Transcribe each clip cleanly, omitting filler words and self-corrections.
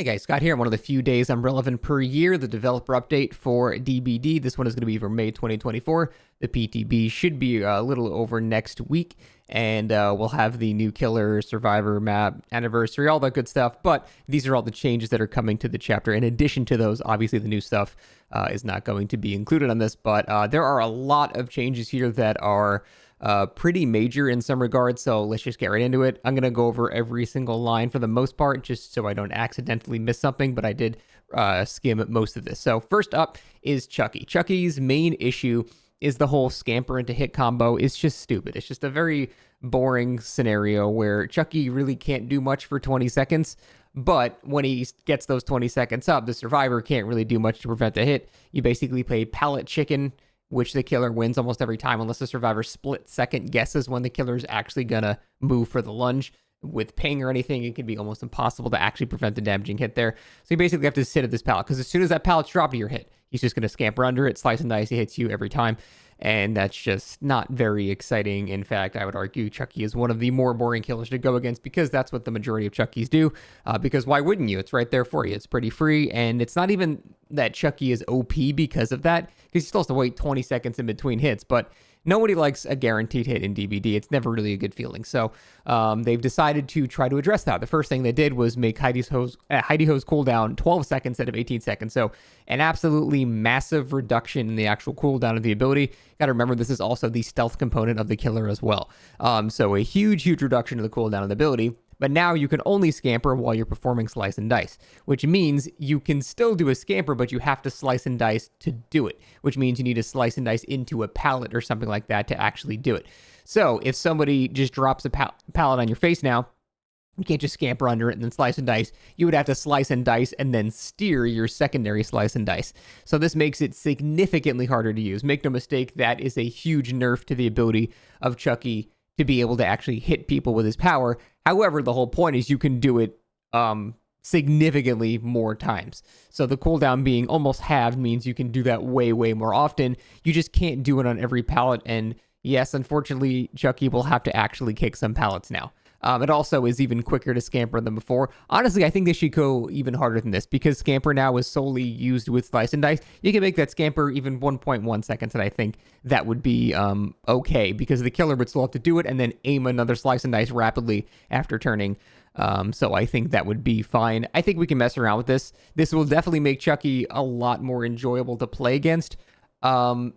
Hey guys, Scott here. I'm one of the few days I'm relevant per year. The developer update for DBD. This one is going to be for May 2024. The PTB should be a little over next week, and we'll have the new killer, survivor map, anniversary, all that good stuff. But these are all the changes that are coming to the chapter. In addition to those, obviously the new stuff is not going to be included on this, but there are a lot of changes here that are pretty major in some regards, so let's just get right into it. I'm going to go over every single line for the most part, just so I don't accidentally miss something, but I did skim most of this. So first up is Chucky. Chucky's main issue is the whole scamper into hit combo. It's just stupid. It's just a very boring scenario where Chucky really can't do much for 20 seconds, but when he gets those 20 seconds up, the survivor can't really do much to prevent the hit. You basically play pallet chicken, which the killer wins almost every time unless the survivor split-second guesses when the killer is actually going to move for the lunge. With ping or anything, it can be almost impossible to actually prevent the damaging hit there. So you basically have to sit at this pallet, because as soon as that pallet's dropped to your hit, he's just going to scamper under it, slice and dice, he hits you every time. And that's just not very exciting. In fact, I would argue Chucky is one of the more boring killers to go against, because that's what the majority of Chuckies do. Because why wouldn't you? It's right there for you. It's pretty free. And it's not even that Chucky is OP because of that, because he still has to wait 20 seconds in between hits. But nobody likes a guaranteed hit in DBD. It's never really a good feeling. So they've decided to try to address that. The first thing they did was make Heidi's Ho's cooldown 12 seconds instead of 18 seconds. So an absolutely massive reduction in the actual cooldown of the ability. Got to remember, this is also the stealth component of the killer as well. So a huge reduction of the cooldown of the ability. But now you can only scamper while you're performing slice and dice, which means you can still do a scamper, but you have to slice and dice to do it, which means you need to slice and dice into a pallet or something like that to actually do it. So if somebody just drops a pallet on your face now, you can't just scamper under it and then slice and dice. You would have to slice and dice and then steer your secondary slice and dice. So this makes it significantly harder to use. Make no mistake, that is a huge nerf to the ability of Chucky to be able to actually hit people with his power. However, the whole point is you can do it significantly more times. So the cooldown being almost halved means you can do that way, way more often. You just can't do it on every pallet. And yes, unfortunately, Chucky will have to actually kick some pallets now. It also is even quicker to scamper than before. Honestly, I think they should go even harder than this, because scamper now is solely used with slice and dice. You can make that scamper even 1.1 seconds, and I think that would be okay, because the killer would still have to do it and then aim another slice and dice rapidly after turning. So I think that would be fine. I think we can mess around with this. This will definitely make Chucky a lot more enjoyable to play against. I'm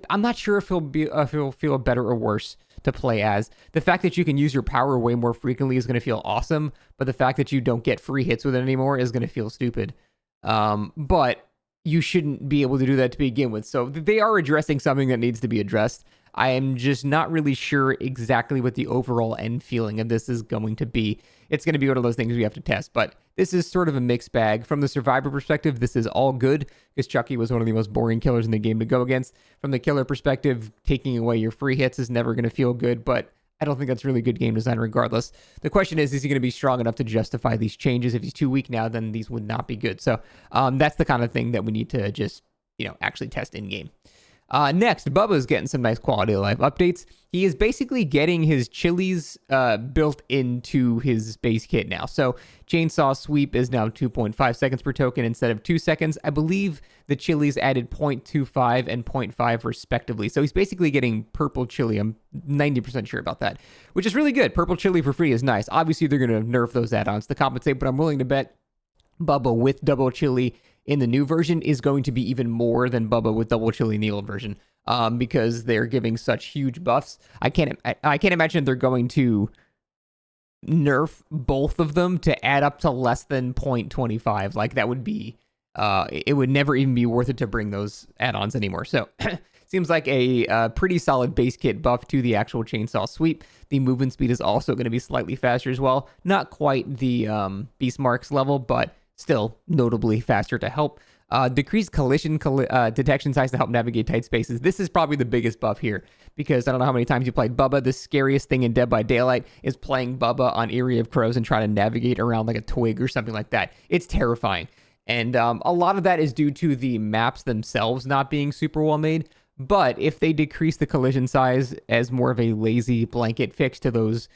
not sure if he'll feel better or worse to play as. The fact that you can use your power way more frequently is going to feel awesome, but the fact that you don't get free hits with it anymore is going to feel stupid. But you shouldn't be able to do that to begin with. So they are addressing something that needs to be addressed. I am just not really sure exactly what the overall end feeling of this is going to be. It's going to be one of those things we have to test, but this is sort of a mixed bag. From the survivor perspective, this is all good, because Chucky was one of the most boring killers in the game to go against. From the killer perspective, taking away your free hits is never going to feel good, but I don't think that's really good game design regardless. The question is he going to be strong enough to justify these changes? If he's too weak now, then these would not be good. So that's the kind of thing that we need to just, actually test in game. Next, Bubba is getting some nice quality of life updates. He is basically getting his chilies built into his base kit now. So chainsaw sweep is now 2.5 seconds per token instead of 2 seconds. I believe the chilies added 0.25 and 0.5 respectively. So he's basically getting purple chili. I'm 90% sure about that, which is really good. Purple chili for free is nice. Obviously, they're going to nerf those add-ons to compensate, but I'm willing to bet Bubba with double chili in the new version is going to be even more than Bubba with double chili in the old version, because they're giving such huge buffs. I can't imagine they're going to nerf both of them to add up to less than 0.25. Like, that would be it would never even be worth it to bring those add-ons anymore. So seems like a pretty solid base kit buff to the actual chainsaw sweep. The movement speed is also going to be slightly faster as well. Not quite the Beast Marks level, but still notably faster to help. Decreased collision detection size to help navigate tight spaces. This is probably the biggest buff here, because I don't know how many times you played Bubba. The scariest thing in Dead by Daylight is playing Bubba on Eyrie of Crows and trying to navigate around like a twig or something like that. It's terrifying. And a lot of that is due to the maps themselves not being super well made. But if they decrease the collision size as more of a lazy blanket fix to those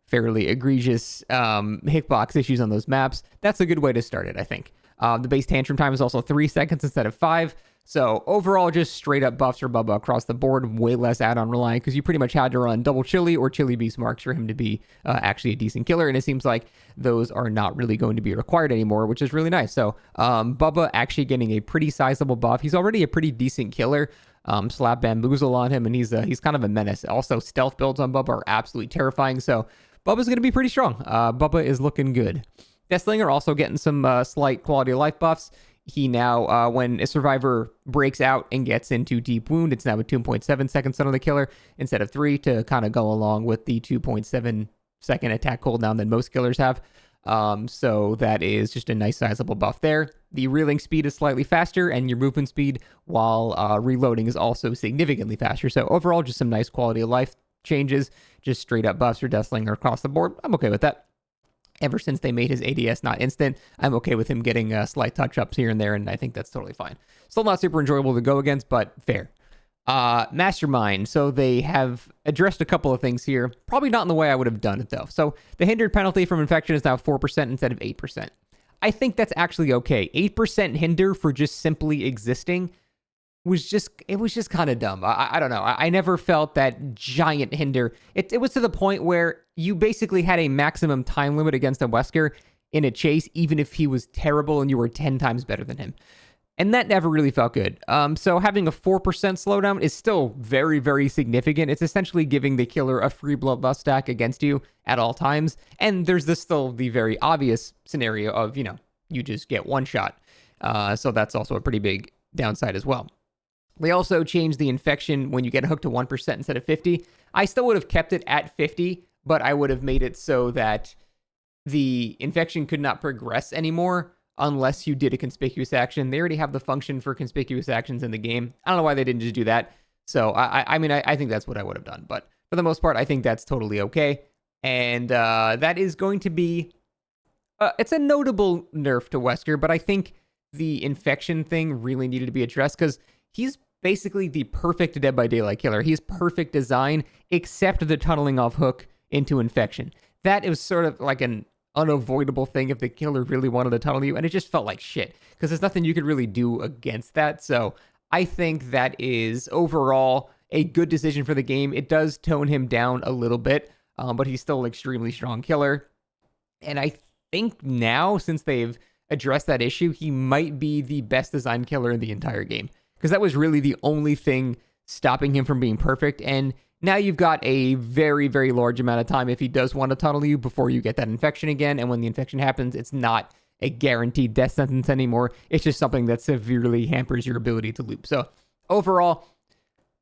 fairly egregious hitbox issues on those maps, that's a good way to start it, I think. The base tantrum time is also 3 seconds instead of 5. So overall, just straight up buffs for Bubba across the board, way less add-on reliant, because you pretty much had to run double chili or chili beast marks for him to be actually a decent killer, and it seems like those are not really going to be required anymore, which is really nice. So Bubba actually getting a pretty sizable buff. He's already a pretty decent killer. Slap Bamboozle on him, and he's kind of a menace. Also, stealth builds on Bubba are absolutely terrifying, so Bubba's going to be pretty strong. Bubba is looking good. Deathslinger also getting some slight quality of life buffs. He now, when a survivor breaks out and gets into deep wound, it's now a 2.7 second stun on the killer instead of 3 to kind of go along with the 2.7 second attack cooldown that most killers have. So that is just a nice sizable buff there. The reeling speed is slightly faster, and your movement speed while reloading is also significantly faster. So overall, just some nice quality of life changes, just straight up buffs for Deathslinger across the board. I'm okay with that. Ever since they made his ADS not instant, I'm okay with him getting slight touch-ups here and there, and I think that's totally fine. Still not super enjoyable to go against, but fair. Mastermind. So they have addressed a couple of things here. Probably not in the way I would have done it, though. So the hindered penalty from infection is now 4% instead of 8%. I think that's actually okay. 8% hinder for just simply existing was just kind of dumb. I don't know. I never felt that giant hinder. It was to the point where you basically had a maximum time limit against a Wesker in a chase, even if he was terrible and you were 10 times better than him. And that never really felt good. So having a 4% slowdown is still very, very significant. It's essentially giving the killer a free bloodlust stack against you at all times. And there's still the very obvious scenario of, you just get one shot. So that's also a pretty big downside as well. They also changed the infection when you get hooked to 1% instead of 50. I still would have kept it at 50, but I would have made it so that the infection could not progress anymore unless you did a conspicuous action. They already have the function for conspicuous actions in the game. I don't know why they didn't just do that. So, I think that's what I would have done. But for the most part, I think that's totally okay. And that is going to be... it's a notable nerf to Wesker, but I think the infection thing really needed to be addressed because he's basically the perfect Dead by Daylight killer. He's perfect design, except the tunneling off hook into infection. That is sort of like an unavoidable thing if the killer really wanted to tunnel you, and it just felt like shit, because there's nothing you could really do against that. So I think that is overall a good decision for the game. It does tone him down a little bit, but he's still an extremely strong killer. And I think now, since they've addressed that issue, he might be the best designed killer in the entire game. Because that was really the only thing stopping him from being perfect. And now you've got a very, very large amount of time if he does want to tunnel you before you get that infection again. And when the infection happens, it's not a guaranteed death sentence anymore. It's just something that severely hampers your ability to loop. So overall,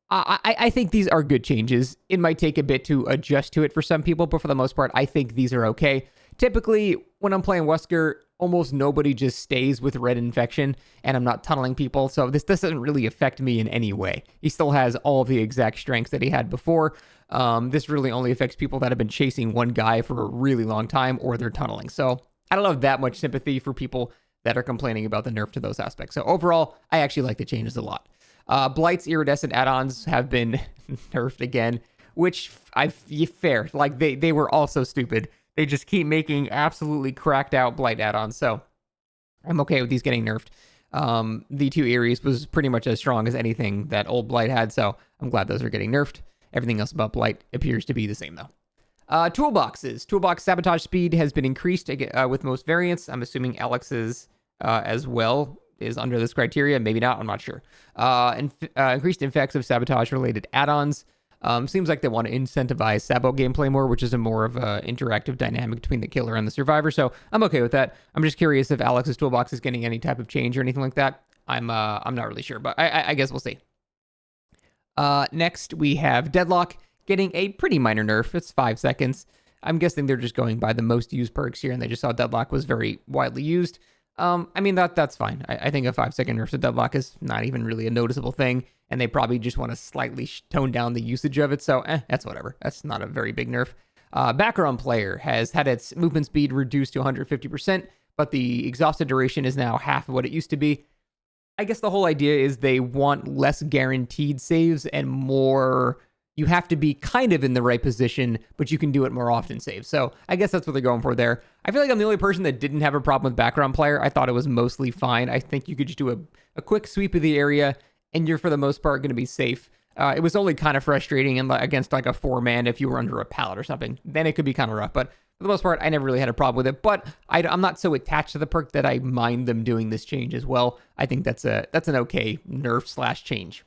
I think these are good changes. It might take a bit to adjust to it for some people, but for the most part, I think these are okay. Typically, when I'm playing Wesker, almost nobody just stays with red infection, and I'm not tunneling people, so this doesn't really affect me in any way. He still has all of the exact strengths that he had before. This really only affects people that have been chasing one guy for a really long time, or they're tunneling. So I don't have that much sympathy for people that are complaining about the nerf to those aspects. So overall, I actually like the changes a lot. Blight's iridescent add-ons have been nerfed again, which fair. Like, they were also stupid. They just keep making absolutely cracked out Blight add-ons, so I'm okay with these getting nerfed. The 2 Eries was pretty much as strong as anything that old Blight had, so I'm glad those are getting nerfed. Everything else about Blight appears to be the same, though. Toolboxes. Toolbox sabotage speed has been increased with most variants. I'm assuming Alex's as well is under this criteria. Maybe not, I'm not sure. Increased effects of sabotage-related add-ons. Seems like they want to incentivize Sabo gameplay more, which is a more of an interactive dynamic between the killer and the survivor. So I'm okay with that. I'm just curious if Alex's toolbox is getting any type of change or anything like that. I'm not really sure, but I guess we'll see. Next, we have Deadlock getting a pretty minor nerf. It's 5 seconds. I'm guessing they're just going by the most used perks here, and they just saw Deadlock was very widely used. That's fine. I think a 5-second nerf to Deadlock is not even really a noticeable thing, and they probably just want to slightly tone down the usage of it, so that's whatever. That's not a very big nerf. Background player has had its movement speed reduced to 150%, but the exhausted duration is now half of what it used to be. I guess the whole idea is they want less guaranteed saves and more you have to be kind of in the right position, but you can do it more often save. So I guess that's what they're going for there. I feel like I'm the only person that didn't have a problem with background player. I thought it was mostly fine. I think you could just do a quick sweep of the area, and you're for the most part going to be safe. It was only kind of frustrating against like a 4-man if you were under a pallet or something. Then it could be kind of rough, but for the most part, I never really had a problem with it. But I'm not so attached to the perk that I mind them doing this change as well. I think that's an okay nerf / change.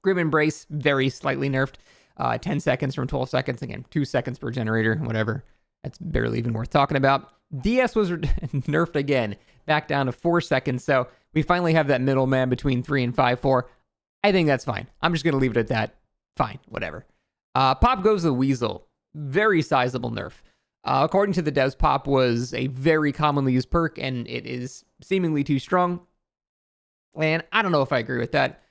Grim Embrace, very slightly nerfed. 10 seconds from 12 seconds. Again, 2 seconds per generator, whatever. That's barely even worth talking about. DS was nerfed again, back down to 4 seconds. So we finally have that middleman between 3 and 5-4. I think that's fine. I'm just going to leave it at that. Fine, whatever. Pop goes the Weasel. Very sizable nerf. According to the devs, Pop was a very commonly used perk, and it is seemingly too strong. And I don't know if I agree with that.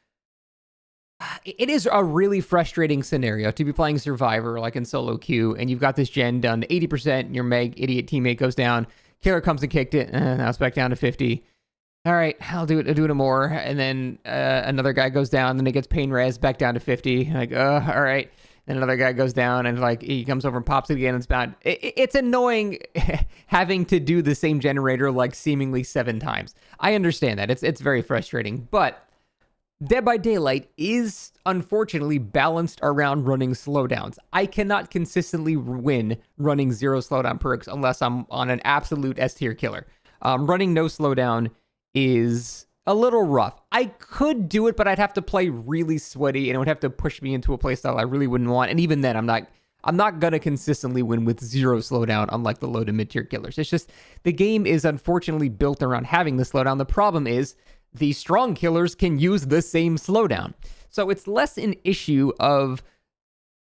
It is a really frustrating scenario to be playing Survivor, like in solo queue, and you've got this gen done to 80%, and your Meg idiot teammate goes down, killer comes and kicked it, now it's back down to 50. All right, I'll do it more, and then another guy goes down, then it gets pain res back down to 50. Like, all right. Then another guy goes down, and like he comes over and pops it again, and it's bad. It's annoying having to do the same generator like seemingly 7 times. I understand that. It's very frustrating, but Dead by Daylight is unfortunately balanced around running slowdowns. I cannot consistently win running 0 slowdown perks unless I'm on an absolute S tier killer. Running no slowdown is a little rough. I could do it, but I'd have to play really sweaty, and it would have to push me into a playstyle I really wouldn't want. And even then, I'm not gonna consistently win with 0 slowdown, unlike the low to mid tier killers. It's just the game is unfortunately built around having the slowdown. The problem is the strong killers can use the same slowdown. So it's less an issue of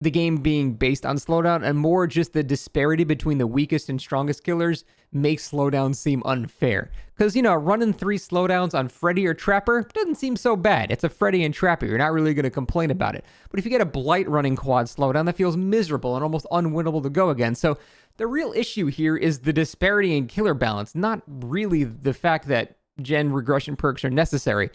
the game being based on slowdown and more just the disparity between the weakest and strongest killers makes slowdowns seem unfair. Because, running 3 slowdowns on Freddy or Trapper doesn't seem so bad. It's a Freddy and Trapper. You're not really going to complain about it. But if you get a Blight running quad slowdown, that feels miserable and almost unwinnable to go again. So the real issue here is the disparity in killer balance, not really the fact that gen regression perks are necessary.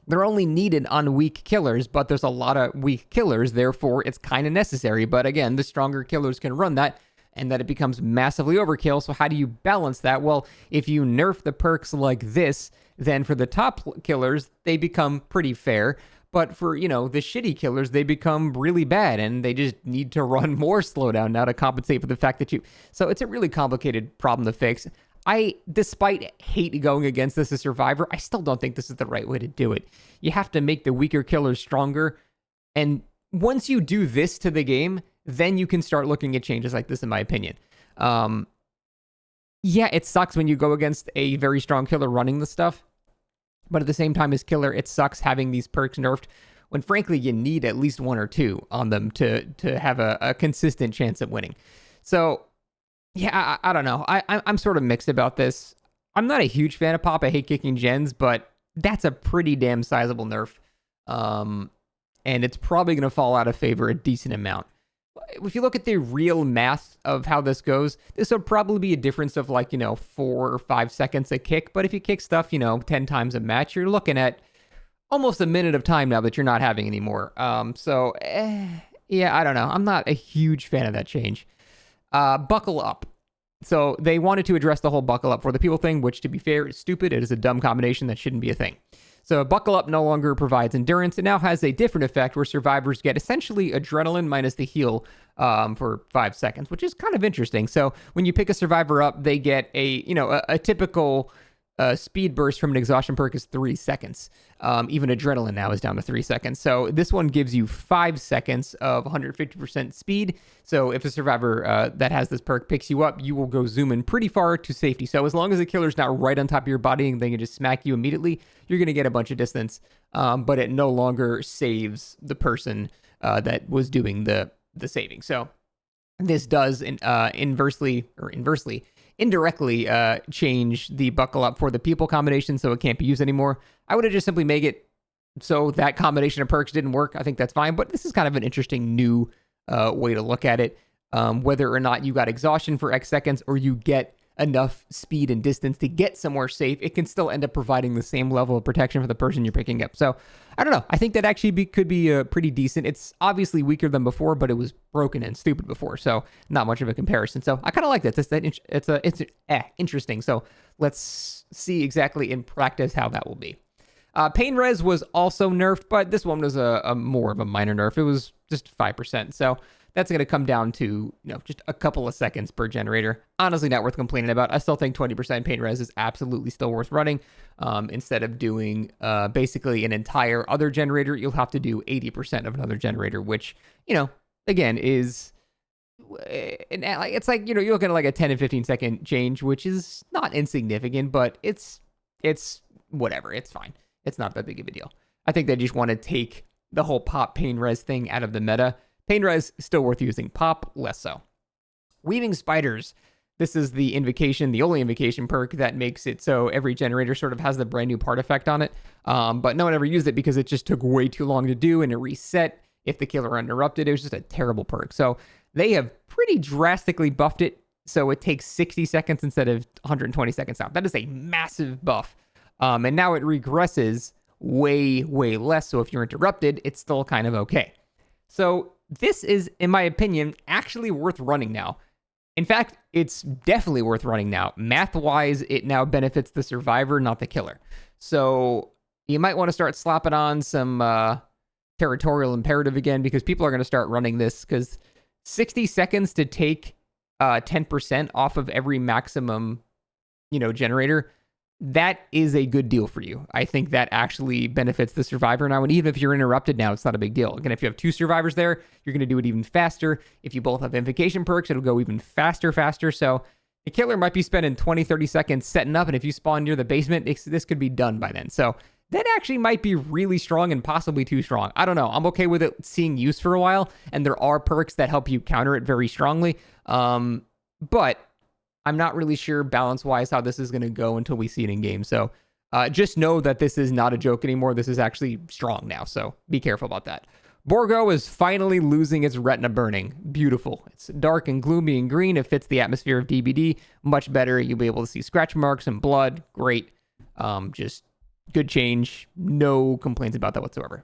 They're only needed on weak killers, but there's a lot of weak killers, therefore it's kind of necessary. But again, the stronger killers can run that, and that it becomes massively overkill. So how do you balance that? Well, if you nerf the perks like this, then for the top killers, they become pretty fair. But for, the shitty killers, they become really bad, and they just need to run more slowdown now to compensate for the fact that So it's a really complicated problem to fix. Despite hate going against this as Survivor, I still don't think this is the right way to do it. You have to make the weaker killers stronger, and once you do this to the game, then you can start looking at changes like this, in my opinion. Yeah, it sucks when you go against a very strong killer running the stuff, but at the same time as killer, it sucks having these perks nerfed when, frankly, you need at least 1 or 2 on them to have a consistent chance at winning. So yeah, I don't know. I'm sort of mixed about this. I'm not a huge fan of Pop. I hate kicking gens, but that's a pretty damn sizable nerf. And it's probably going to fall out of favor a decent amount. If you look at the real math of how this goes, this would probably be a difference of 4 or 5 seconds a kick. But if you kick stuff, 10 times a match, you're looking at almost a minute of time now that you're not having anymore. Yeah, I don't know. I'm not a huge fan of that change. Buckle up. So they wanted to address the whole buckle up for the people thing, which, to be fair, is stupid. It is a dumb combination that shouldn't be a thing. So buckle up no longer provides endurance. It now has a different effect where survivors get essentially adrenaline minus the heal for 5 seconds, which is kind of interesting. So when you pick a survivor up, they get a typical speed burst from an exhaustion perk is 3 seconds. Even adrenaline now is down to 3 seconds. So this one gives you 5 seconds of 150% speed. So if a survivor that has this perk picks you up, you will go zoom in pretty far to safety. So as long as the killer's not right on top of your body and they can just smack you immediately, you're going to get a bunch of distance. But it no longer saves the person that was doing the saving. So this does indirectly change the buckle up for the people combination, so it can't be used anymore. I would have just simply made it so that combination of perks didn't work. I think that's fine, but this is kind of an interesting new way to look at it. Whether or not you got exhaustion for X seconds or you get enough speed and distance to get somewhere safe, it can still end up providing the same level of protection for the person you're picking up. So I don't know. I think that actually could be pretty decent. It's obviously weaker than before, but it was broken and stupid before, so not much of a comparison. So I kind of like this. It's interesting. So let's see exactly in practice how that will be. Pain res was also nerfed, but this one was a more of a minor nerf. It was just 5%. So that's going to come down to, just a couple of seconds per generator. Honestly, not worth complaining about. I still think 20% pain res is absolutely still worth running. Instead of doing basically an entire other generator, you'll have to do 80% of another generator, which, again, is... It's like, you're looking at like a 10 and 15 second change, which is not insignificant, but it's whatever. It's fine. It's not that big of a deal. I think they just want to take the whole pop pain res thing out of the meta. Pain res, still worth using. Pop, less so. Weaving Spiders. This is the Invocation, the only Invocation perk that makes it so every generator sort of has the brand new part effect on it. But no one ever used it because it just took way too long to do, and it reset if the killer interrupted. It was just a terrible perk. So they have pretty drastically buffed it, so it takes 60 seconds instead of 120 seconds out. That is a massive buff. And now it regresses way, way less. So if you're interrupted, it's still kind of okay. So this is, in my opinion, actually worth running now. In fact, it's definitely worth running now. Math-wise, it now benefits the survivor, not the killer. So you might want to start slapping on some territorial imperative again, because people are going to start running this, because 60 seconds to take 10% off of every maximum, generator, that is a good deal for you. I think that actually benefits the survivor now. And even if you're interrupted now, it's not a big deal. Again, if you have two survivors there, you're going to do it even faster. If you both have Invocation perks, it'll go even faster. So the killer might be spending 20, 30 seconds setting up. And if you spawn near the basement, this could be done by then. So that actually might be really strong and possibly too strong. I don't know. I'm okay with it seeing use for a while. And there are perks that help you counter it very strongly. But I'm not really sure balance-wise how this is going to go until we see it in game. So just know that this is not a joke anymore. This is actually strong now. So be careful about that. Borgo is finally losing its retina burning. Beautiful. It's dark and gloomy and green. It fits the atmosphere of DBD much better. You'll be able to see scratch marks and blood. Great. Just good change. No complaints about that whatsoever.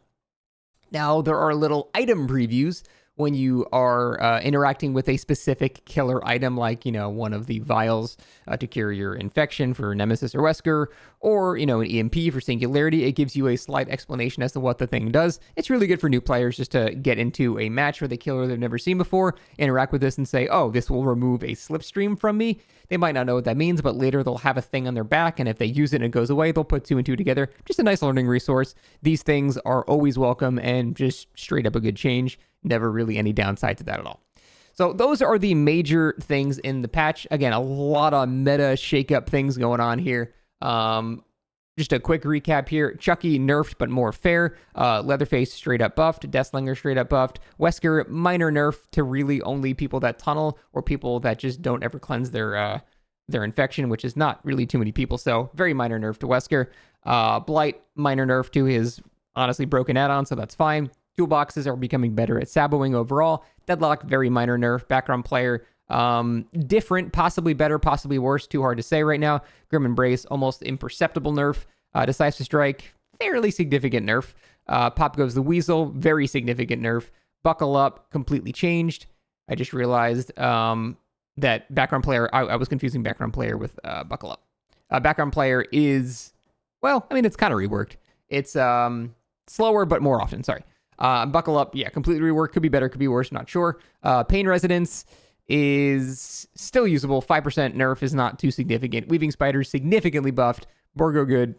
Now, there are little item previews when you are interacting with a specific killer item, like, one of the vials to cure your infection for Nemesis or Wesker, or, an EMP for Singularity. It gives you a slight explanation as to what the thing does. It's really good for new players just to get into a match with a killer they've never seen before, interact with this and say, oh, this will remove a slipstream from me. They might not know what that means, but later they'll have a thing on their back, and if they use it and it goes away, they'll put 2 and 2 together. Just a nice learning resource. These things are always welcome and just straight up a good change. Never really any downside to that at all. So those are the major things in the patch. Again, a lot of meta shake-up things going on here. Just a quick recap here. Chucky nerfed, but more fair. Leatherface straight up buffed. Deathslinger straight up buffed. Wesker, minor nerf to really only people that tunnel or people that just don't ever cleanse their infection, which is not really too many people. So very minor nerf to Wesker. Blight, minor nerf to his honestly broken add-on, so that's fine. Toolboxes are becoming better at saboing overall. Deadlock, very minor nerf. Background player, different, possibly better, possibly worse. Too hard to say right now. Grim Embrace, almost imperceptible nerf. Decisive Strike, fairly significant nerf. Pop Goes the Weasel, very significant nerf. Buckle Up, completely changed. I just realized that background player, I was confusing background player with Buckle Up. Background player is, it's kind of reworked. It's slower, but more often, sorry. Buckle Up, completely reworked. Could be better, could be worse, not sure. Pain Resonance is still usable. 5% nerf is not too significant. Weaving Spiders, significantly buffed. Borgo, good.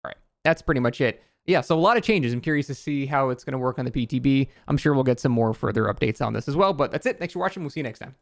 All right, that's pretty much it. Yeah, so a lot of changes. I'm curious to see how it's going to work on the PTB. I'm sure we'll get some more further updates on this as well, but that's it. Thanks for watching. We'll see you next time.